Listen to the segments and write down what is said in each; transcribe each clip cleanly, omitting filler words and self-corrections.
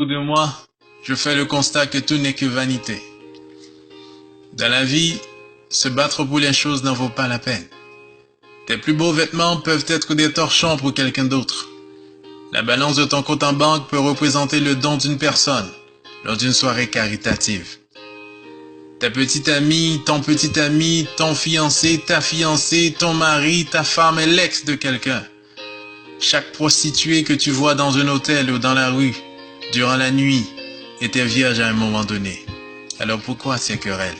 Autour de moi, je fais le constat que tout n'est que vanité. Dans la vie, se battre pour les choses n'en vaut pas la peine. Tes plus beaux vêtements peuvent être des torchons pour quelqu'un d'autre. La balance de ton compte en banque peut représenter le don d'une personne lors d'une soirée caritative. Ta petite amie, ton fiancé, ta fiancée, ton mari, ta femme est l'ex de quelqu'un. Chaque prostituée que tu vois dans un hôtel ou dans la rue, durant la nuit, était vierge à un moment donné. Alors pourquoi ces querelles?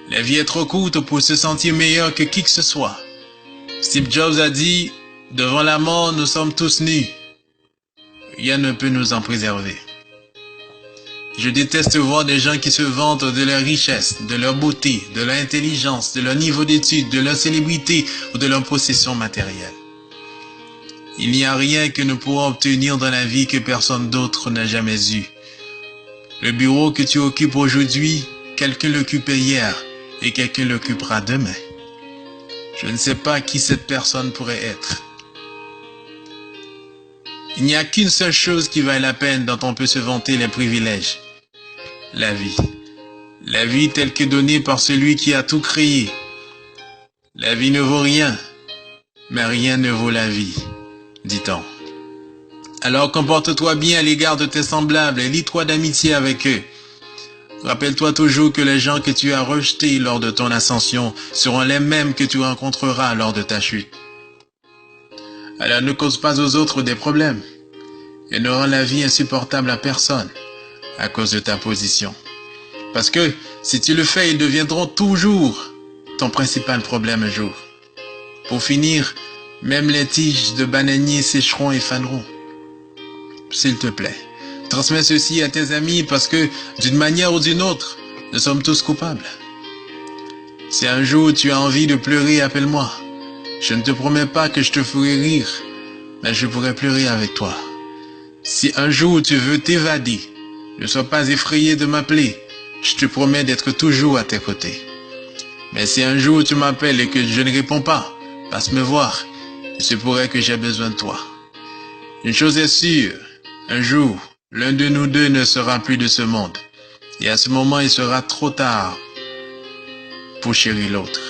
La vie est trop courte pour se sentir meilleur que qui que ce soit. Steve Jobs a dit, devant la mort, nous sommes tous nus. Rien ne peut nous en préserver. Je déteste voir des gens qui se vantent de leur richesse, de leur beauté, de leur intelligence, de leur niveau d'études, de leur célébrité ou de leur possession matérielle. Il n'y a rien que nous pourrons obtenir dans la vie que personne d'autre n'a jamais eu. Le bureau que tu occupes aujourd'hui, quelqu'un l'occupait hier et quelqu'un l'occupera demain. Je ne sais pas qui cette personne pourrait être. Il n'y a qu'une seule chose qui vaille la peine dont on peut se vanter les privilèges. La vie. La vie telle que donnée par celui qui a tout créé. La vie ne vaut rien, mais rien ne vaut la vie, dit-on. Alors comporte-toi bien à l'égard de tes semblables et lie-toi d'amitié avec eux. Rappelle-toi toujours que les gens que tu as rejetés lors de ton ascension seront les mêmes que tu rencontreras lors de ta chute. Alors ne cause pas aux autres des problèmes et ne rends la vie insupportable à personne à cause de ta position. Parce que si tu le fais, ils deviendront toujours ton principal problème un jour. Pour finir, même les tiges de bananier sécheront et faneront. S'il te plaît, transmets ceci à tes amis parce que, d'une manière ou d'une autre, nous sommes tous coupables. Si un jour tu as envie de pleurer, appelle-moi. Je ne te promets pas que je te ferai rire, mais je pourrai pleurer avec toi. Si un jour tu veux t'évader, ne sois pas effrayé de m'appeler. Je te promets d'être toujours à tes côtés. Mais si un jour tu m'appelles et que je ne réponds pas, passe me voir. Il se pourrait que j'ai besoin de toi. Une chose est sûre, un jour, l'un de nous deux ne sera plus de ce monde. Et à ce moment, il sera trop tard pour chérir l'autre.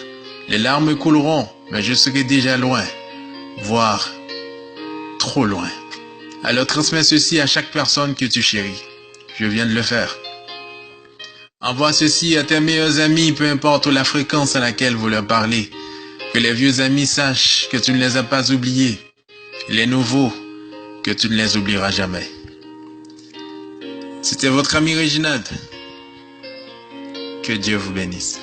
Les larmes couleront, mais je serai déjà loin, voire trop loin. Alors transmets ceci à chaque personne que tu chéris. Je viens de le faire. Envoie ceci à tes meilleurs amis, peu importe la fréquence à laquelle vous leur parlez. Que les vieux amis sachent que tu ne les as pas oubliés. Et les nouveaux, que tu ne les oublieras jamais. C'était votre ami Réginald. Que Dieu vous bénisse.